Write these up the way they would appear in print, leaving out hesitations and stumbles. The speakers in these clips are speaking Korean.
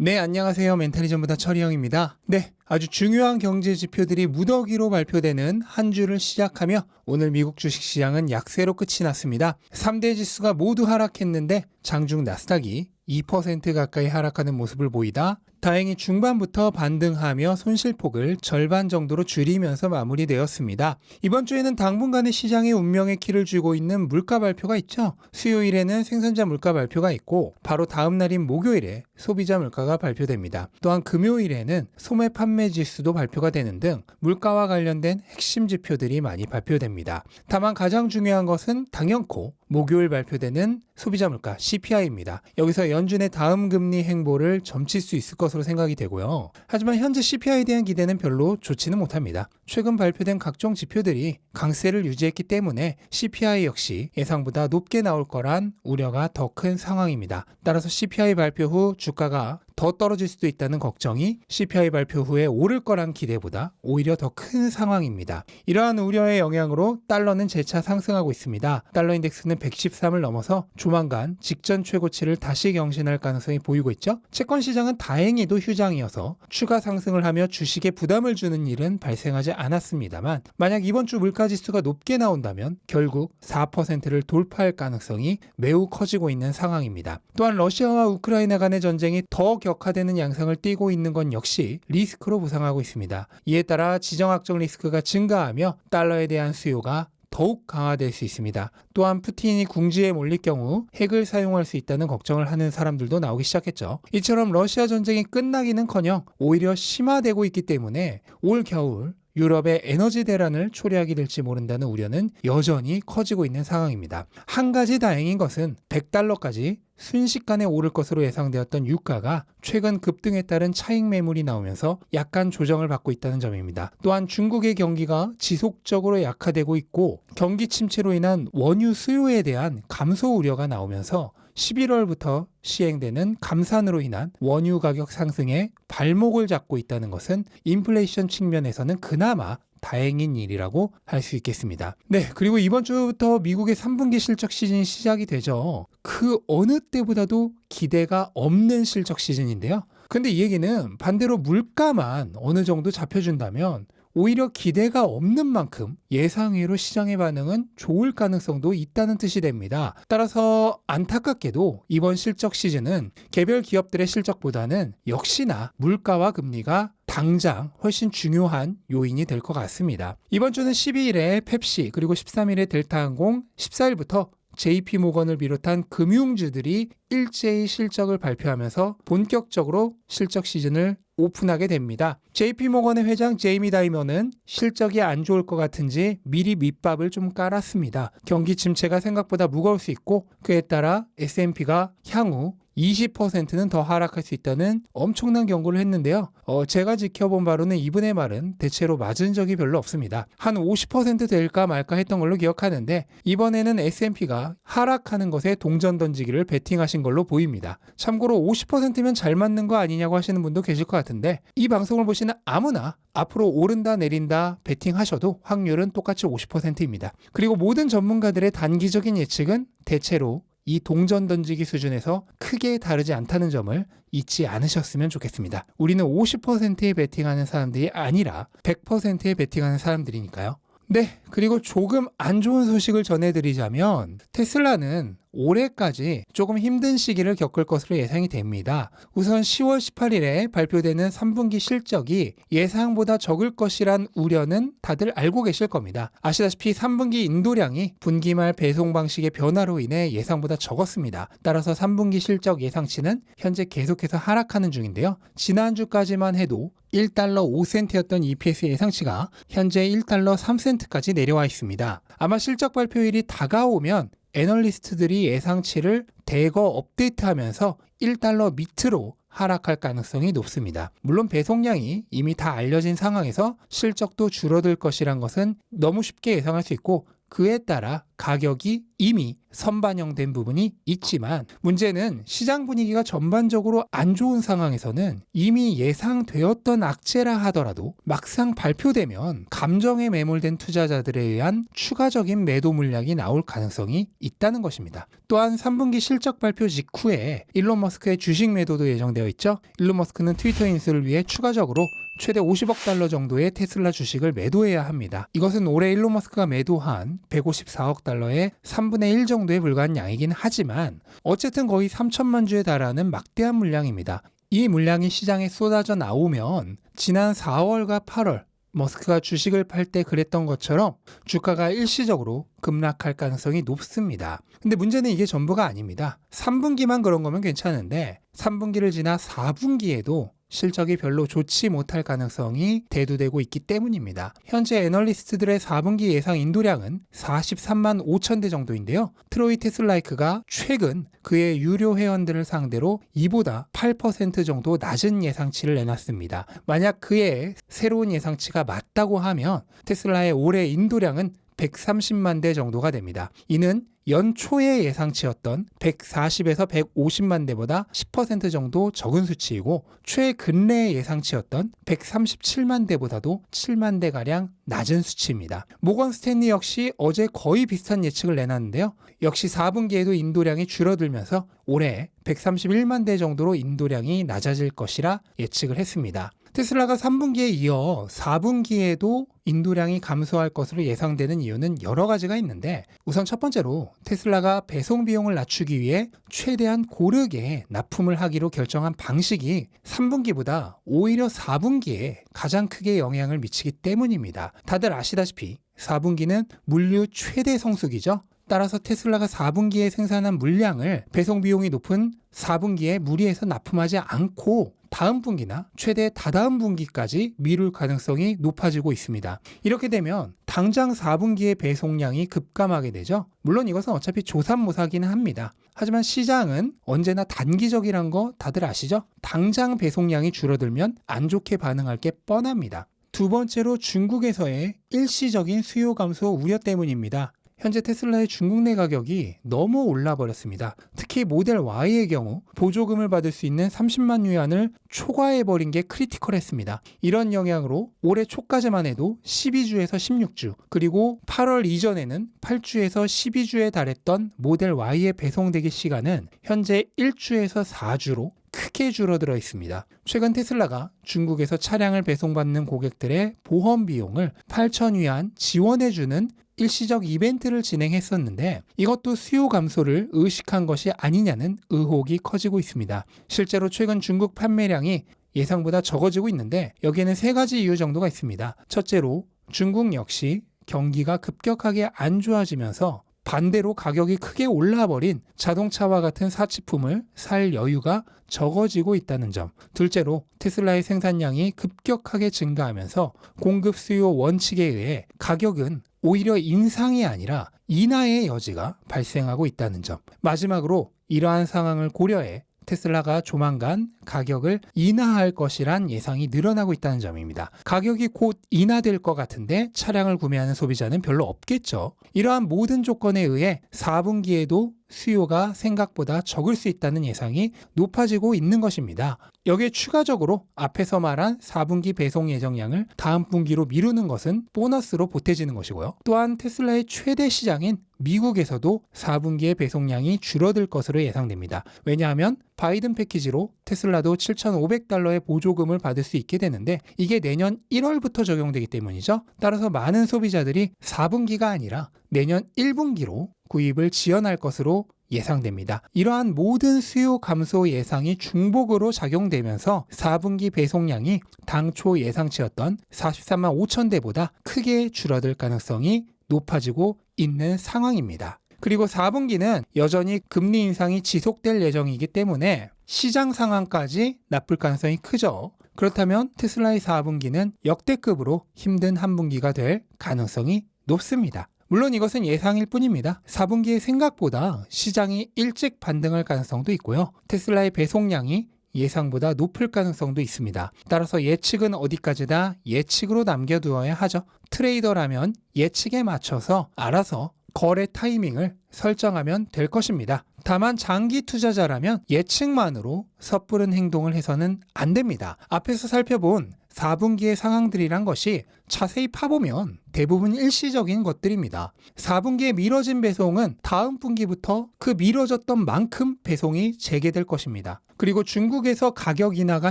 네, 안녕하세요. 멘탈리즘보다 철이형입니다. 네, 아주 중요한 경제 지표들이 무더기로 발표되는 한 주를 시작하며 오늘 미국 주식시장은 약세로 끝이 났습니다. 3대 지수가 모두 하락했는데 장중 나스닥이 2% 가까이 하락하는 모습을 보이다 다행히 중반부터 반등하며 손실폭을 절반 정도로 줄이면서 마무리되었습니다. 이번 주에는 당분간의 시장의 운명의 키를 쥐고 있는 물가 발표가 있죠. 수요일에는 생산자 물가 발표가 있고 바로 다음 날인 목요일에 소비자 물가가 발표됩니다. 또한 금요일에는 소매 판매 지수도 발표가 되는 등 물가와 관련된 핵심 지표들이 많이 발표됩니다. 다만 가장 중요한 것은 당연코 목요일 발표되는 소비자 물가 CPI입니다. 여기서 연준의 다음 금리 행보를 점칠 수 있을 것으로 생각이 되고요. 하지만 현재 CPI에 대한 기대는 별로 좋지는 못합니다. 최근 발표된 각종 지표들이 강세를 유지했기 때문에 CPI 역시 예상보다 높게 나올 거란 우려가 더 큰 상황입니다. 따라서 CPI 발표 후 주가가 더 떨어질 수도 있다는 걱정이 CPI 발표 후에 오를 거란 기대보다 오히려 더 큰 상황입니다. 이러한 우려의 영향으로 달러는 재차 상승하고 있습니다. 달러 인덱스는 113을 넘어서 조만간 직전 최고치를 다시 경신할 가능성이 보이고 있죠. 채권 시장은 다행히도 휴장이어서 추가 상승을 하며 주식에 부담을 주는 일은 발생하지 않았습니다만 만약 이번 주 물가지수가 높게 나온다면 결국 4%를 돌파할 가능성이 매우 커지고 있는 상황입니다. 또한 러시아와 우크라이나 간의 전쟁이 더 격화되는 양상을 띠고 있는 건 역시 리스크로 부상하고 있습니다. 이에 따라 지정학적 리스크가 증가하며 달러에 대한 수요가 더욱 강화될 수 있습니다. 또한 푸틴이 궁지에 몰릴 경우 핵을 사용할 수 있다는 걱정을 하는 사람들도 나오기 시작했죠. 이처럼 러시아 전쟁이 끝나기는커녕 오히려 심화되고 있기 때문에 올 겨울 유럽의 에너지 대란을 초래하게 될지 모른다는 우려는 여전히 커지고 있는 상황입니다. 한 가지 다행인 것은 100달러까지 순식간에 오를 것으로 예상되었던 유가가 최근 급등에 따른 차익 매물이 나오면서 약간 조정을 받고 있다는 점입니다. 또한 중국의 경기가 지속적으로 약화되고 있고 경기 침체로 인한 원유 수요에 대한 감소 우려가 나오면서 11월부터 시행되는 감산으로 인한 원유 가격 상승에 발목을 잡고 있다는 것은 인플레이션 측면에서는 그나마 다행인 일이라고 할 수 있겠습니다. 네, 그리고 이번 주부터 미국의 3분기 실적 시즌이 시작이 되죠. 그 어느 때보다도 기대가 없는 실적 시즌인데요. 근데 이 얘기는 반대로 물가만 어느 정도 잡혀준다면 오히려 기대가 없는 만큼 예상외로 시장의 반응은 좋을 가능성도 있다는 뜻이 됩니다. 따라서 안타깝게도 이번 실적 시즌은 개별 기업들의 실적보다는 역시나 물가와 금리가 당장 훨씬 중요한 요인이 될 것 같습니다. 이번 주는 12일에 펩시 그리고 13일에 델타항공, 14일부터 JP모건을 비롯한 금융주들이 일제히 실적을 발표하면서 본격적으로 실적 시즌을 오픈하게 됩니다. JP모건의 회장 제이미 다이머는 실적이 안 좋을 것 같은지 미리 밑밥을 좀 깔았습니다. 경기 침체가 생각보다 무거울 수 있고 그에 따라 S&P가 향후 20%는 더 하락할 수 있다는 엄청난 경고를 했는데요. 제가 지켜본 바로는 이분의 말은 대체로 맞은 적이 별로 없습니다. 한 50% 될까 말까 했던 걸로 기억하는데 이번에는 S&P가 하락하는 것에 동전 던지기를 베팅하신 걸로 보입니다. 참고로 50%면 잘 맞는 거 아니냐고 하시는 분도 계실 것 같은데 이 방송을 보시는 아무나 앞으로 오른다 내린다 베팅하셔도 확률은 똑같이 50%입니다. 그리고 모든 전문가들의 단기적인 예측은 대체로 이 동전 던지기 수준에서 크게 다르지 않다는 점을 잊지 않으셨으면 좋겠습니다. 우리는 50%에 베팅하는 사람들이 아니라 100%에 베팅하는 사람들이니까요. 네, 그리고 조금 안 좋은 소식을 전해드리자면 테슬라는 올해까지 조금 힘든 시기를 겪을 것으로 예상이 됩니다. 우선 10월 18일에 발표되는 3분기 실적이 예상보다 적을 것이란 우려는 다들 알고 계실 겁니다. 아시다시피 3분기 인도량이 분기 말 배송 방식의 변화로 인해 예상보다 적었습니다. 따라서 3분기 실적 예상치는 현재 계속해서 하락하는 중인데요. 지난주까지만 해도 1달러 5센트였던 EPS 예상치가 현재 1달러 3센트까지 내려와 있습니다. 아마 실적 발표일이 다가오면 애널리스트들이 예상치를 대거 업데이트하면서 1달러 밑으로 하락할 가능성이 높습니다. 물론 배송량이 이미 다 알려진 상황에서 실적도 줄어들 것이란 것은 너무 쉽게 예상할 수 있고 그에 따라 가격이 이미 선반영된 부분이 있지만 문제는 시장 분위기가 전반적으로 안 좋은 상황에서는 이미 예상되었던 악재라 하더라도 막상 발표되면 감정에 매몰된 투자자들에 의한 추가적인 매도 물량이 나올 가능성이 있다는 것입니다. 또한 3분기 실적 발표 직후에 일론 머스크의 주식 매도도 예정되어 있죠. 일론 머스크는 트위터 인수를 위해 추가적으로 최대 50억 달러 정도의 테슬라 주식을 매도해야 합니다. 이것은 올해 일론 머스크가 매도한 154억 달러의 3분의 1 정도에 불과한 양이긴 하지만 어쨌든 거의 3천만 주에 달하는 막대한 물량입니다. 이 물량이 시장에 쏟아져 나오면 지난 4월과 8월 머스크가 주식을 팔 때 그랬던 것처럼 주가가 일시적으로 급락할 가능성이 높습니다. 근데 문제는 이게 전부가 아닙니다. 3분기만 그런 거면 괜찮은데 3분기를 지나 4분기에도 실적이 별로 좋지 못할 가능성이 대두되고 있기 때문입니다. 현재 애널리스트들의 4분기 예상 인도량은 43만 5천 대 정도인데요. 트로이 테슬라이크가 최근 그의 유료 회원들을 상대로 이보다 8% 정도 낮은 예상치를 내놨습니다. 만약 그의 새로운 예상치가 맞다고 하면 테슬라의 올해 인도량은 130만 대 정도가 됩니다. 이는 연초의 예상치였던 140에서 150만 대보다 10% 정도 적은 수치이고 최근래의 예상치였던 137만 대보다도 7만 대가량 낮은 수치입니다. 모건 스탠리 역시 어제 거의 비슷한 예측을 내놨는데요. 역시 4분기에도 인도량이 줄어들면서 올해 131만 대 정도로 인도량이 낮아질 것이라 예측을 했습니다. 테슬라가 3분기에 이어 4분기에도 인도량이 감소할 것으로 예상되는 이유는 여러 가지가 있는데 우선 첫 번째로 테슬라가 배송 비용을 낮추기 위해 최대한 고르게 납품을 하기로 결정한 방식이 3분기보다 오히려 4분기에 가장 크게 영향을 미치기 때문입니다. 다들 아시다시피 4분기는 물류 최대 성수기죠. 따라서 테슬라가 4분기에 생산한 물량을 배송 비용이 높은 4분기에 무리해서 납품하지 않고 다음 분기나 최대 다다음 분기까지 미룰 가능성이 높아지고 있습니다. 이렇게 되면 당장 4분기의 배송량이 급감하게 되죠. 물론 이것은 어차피 조삼모사기는 합니다. 하지만 시장은 언제나 단기적이란 거 다들 아시죠? 당장 배송량이 줄어들면 안 좋게 반응할 게 뻔합니다. 두 번째로 중국에서의 일시적인 수요 감소 우려 때문입니다. 현재 테슬라의 중국 내 가격이 너무 올라버렸습니다. 특히 모델 Y의 경우 보조금을 받을 수 있는 30만 유안을 초과해버린 게 크리티컬했습니다. 이런 영향으로 올해 초까지만 해도 12주에서 16주 그리고 8월 이전에는 8주에서 12주에 달했던 모델 Y의 배송대기 시간은 현재 1주에서 4주로 크게 줄어들어 있습니다. 최근 테슬라가 중국에서 차량을 배송받는 고객들의 보험 비용을 8,000위안 지원해주는 일시적 이벤트를 진행했었는데 이것도 수요 감소를 의식한 것이 아니냐는 의혹이 커지고 있습니다. 실제로 최근 중국 판매량이 예상보다 적어지고 있는데 여기에는 세 가지 이유 정도가 있습니다. 첫째로 중국 역시 경기가 급격하게 안 좋아지면서 반대로 가격이 크게 올라버린 자동차와 같은 사치품을 살 여유가 적어지고 있다는 점. 둘째로 테슬라의 생산량이 급격하게 증가하면서 공급 수요 원칙에 의해 가격은 오히려 인상이 아니라 인하의 여지가 발생하고 있다는 점. 마지막으로 이러한 상황을 고려해 테슬라가 조만간 가격을 인하할 것이란 예상이 늘어나고 있다는 점입니다. 가격이 곧 인하될 것 같은데 차량을 구매하는 소비자는 별로 없겠죠. 이러한 모든 조건에 의해 4분기에도 수요가 생각보다 적을 수 있다는 예상이 높아지고 있는 것입니다. 여기에 추가적으로 앞에서 말한 4분기 배송 예정량을 다음 분기로 미루는 것은 보너스로 보태지는 것이고요. 또한 테슬라의 최대 시장인 미국에서도 4분기의 배송량이 줄어들 것으로 예상됩니다. 왜냐하면 바이든 패키지로 테슬라도 7,500달러의 보조금을 받을 수 있게 되는데 이게 내년 1월부터 적용되기 때문이죠. 따라서 많은 소비자들이 4분기가 아니라 내년 1분기로 구입을 지연할 것으로 예상됩니다. 이러한 모든 수요 감소 예상이 중복으로 작용되면서 4분기 배송량이 당초 예상치였던 43만 5천 대보다 크게 줄어들 가능성이 높아지고 있는 상황입니다. 그리고 4분기는 여전히 금리 인상이 지속될 예정이기 때문에 시장 상황까지 나쁠 가능성이 크죠. 그렇다면 테슬라의 4분기는 역대급으로 힘든 한 분기가 될 가능성이 높습니다. 물론 이것은 예상일 뿐입니다. 4분기에 생각보다 시장이 일찍 반등할 가능성도 있고요. 테슬라의 배송량이 예상보다 높을 가능성도 있습니다. 따라서 예측은 어디까지다 예측으로 남겨두어야 하죠. 트레이더라면 예측에 맞춰서 알아서 거래 타이밍을 설정하면 될 것입니다. 다만 장기 투자자라면 예측만으로 섣부른 행동을 해서는 안 됩니다. 앞에서 살펴본 4분기의 상황들이란 것이 자세히 파보면 대부분 일시적인 것들입니다. 4분기에 미뤄진 배송은 다음 분기부터 그 미뤄졌던 만큼 배송이 재개될 것입니다. 그리고 중국에서 가격 인하가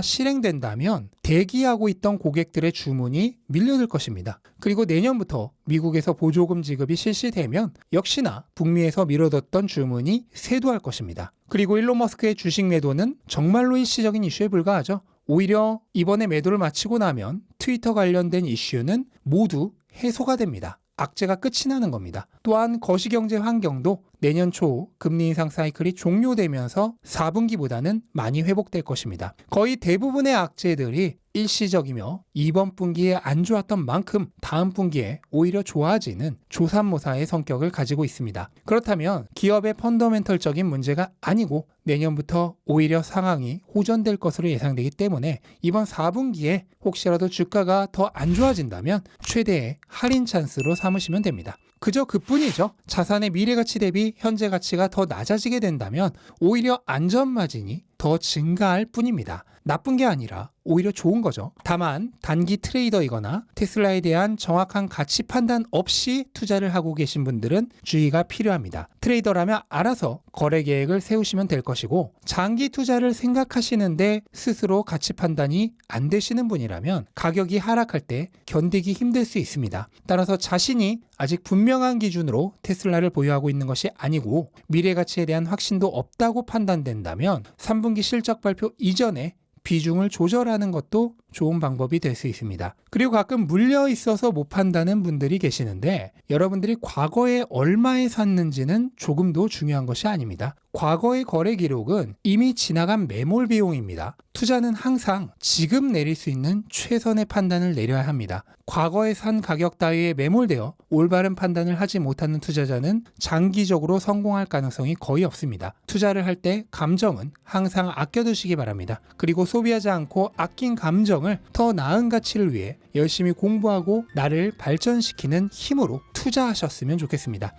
실행된다면 대기하고 있던 고객들의 주문이 밀려들 것입니다. 그리고 내년부터 미국에서 보조금 지급이 실시되면 역시나 북미에서 미뤄뒀던 주문이 쇄도할 것입니다. 그리고 일론 머스크의 주식 매도는 정말로 일시적인 이슈에 불과하죠. 오히려 이번에 매도를 마치고 나면 트위터 관련된 이슈는 모두 해소가 됩니다. 악재가 끝이 나는 겁니다. 또한 거시경제 환경도 내년 초 금리 인상 사이클이 종료되면서 4분기보다는 많이 회복될 것입니다. 거의 대부분의 악재들이 일시적이며 이번 분기에 안 좋았던 만큼 다음 분기에 오히려 좋아지는 조삼모사의 성격을 가지고 있습니다. 그렇다면 기업의 펀더멘털적인 문제가 아니고 내년부터 오히려 상황이 호전될 것으로 예상되기 때문에 이번 4분기에 혹시라도 주가가 더 안 좋아진다면 최대의 할인 찬스로 삼으시면 됩니다. 그저 그뿐이죠. 자산의 미래가치 대비 현재 가치가 더 낮아지게 된다면 오히려 안전마진이 더 증가할 뿐입니다. 나쁜 게 아니라 오히려 좋은 거죠. 다만 단기 트레이더이거나 테슬라에 대한 정확한 가치 판단 없이 투자를 하고 계신 분들은 주의가 필요합니다. 트레이더라면 알아서 거래 계획을 세우시면 될 것이고 장기 투자를 생각하시는데 스스로 가치 판단이 안 되시는 분이라면 가격이 하락할 때 견디기 힘들 수 있습니다. 따라서 자신이 아직 분명한 기준으로 테슬라를 보유하고 있는 것이 아니고 미래 가치에 대한 확신도 없다고 판단된다면 3분기 실적 발표 이전에 비중을 조절하는 것도 좋은 방법이 될 수 있습니다. 그리고 가끔 물려 있어서 못 판다는 분들이 계시는데 여러분들이 과거에 얼마에 샀는지는 조금도 중요한 것이 아닙니다. 과거의 거래 기록은 이미 지나간 매몰 비용입니다. 투자는 항상 지금 내릴 수 있는 최선의 판단을 내려야 합니다. 과거에 산 가격 따위에 매몰되어 올바른 판단을 하지 못하는 투자자는 장기적으로 성공할 가능성이 거의 없습니다. 투자를 할 때 감정은 항상 아껴두시기 바랍니다. 그리고 소비하지 않고 아낀 감정을 더 나은 가치를 위해 열심히 공부하고 나를 발전시키는 힘으로 투자하셨으면 좋겠습니다.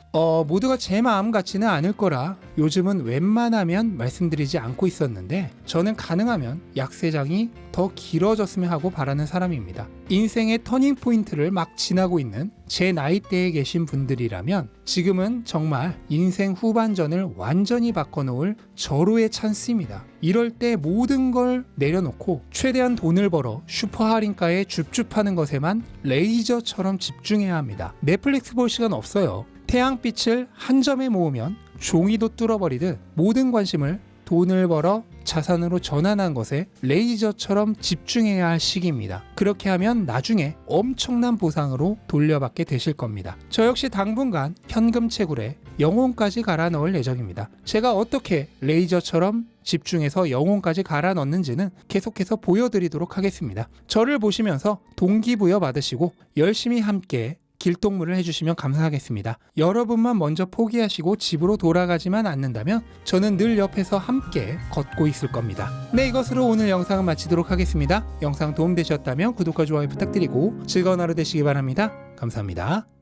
모두가 제 마음 같지는 않을 거라 요즘은 웬만하면 말씀드리지 않고 있었는데 저는 가능하면 약세장이 더 길어졌으면 하고 바라는 사람입니다. 인생의 터닝 포인트를 막 지나고 있는 제 나이대에 계신 분들이라면 지금은 정말 인생 후반전을 완전히 바꿔놓을 절호의 찬스입니다. 이럴 때 모든 걸 내려놓고 최대한 돈을 벌어 슈퍼 할인가에 줍줍하는 것에만 레이저처럼 집중해야 합니다. 넷플릭스 볼 시간 없어요. 태양빛을 한 점에 모으면 종이도 뚫어버리듯 모든 관심을 돈을 벌어 자산으로 전환한 것에 레이저처럼 집중해야 할 시기입니다. 그렇게 하면 나중에 엄청난 보상으로 돌려받게 되실 겁니다. 저 역시 당분간 현금 채굴에 영혼까지 갈아 넣을 예정입니다. 제가 어떻게 레이저처럼 집중해서 영혼까지 갈아 넣는지는 계속해서 보여드리도록 하겠습니다. 저를 보시면서 동기부여 받으시고 열심히 함께 길동무를 해주시면 감사하겠습니다. 여러분만 먼저 포기하시고 집으로 돌아가지만 않는다면 저는 늘 옆에서 함께 걷고 있을 겁니다. 네, 이것으로 오늘 영상은 마치도록 하겠습니다. 영상 도움되셨다면 구독과 좋아요 부탁드리고 즐거운 하루 되시기 바랍니다. 감사합니다.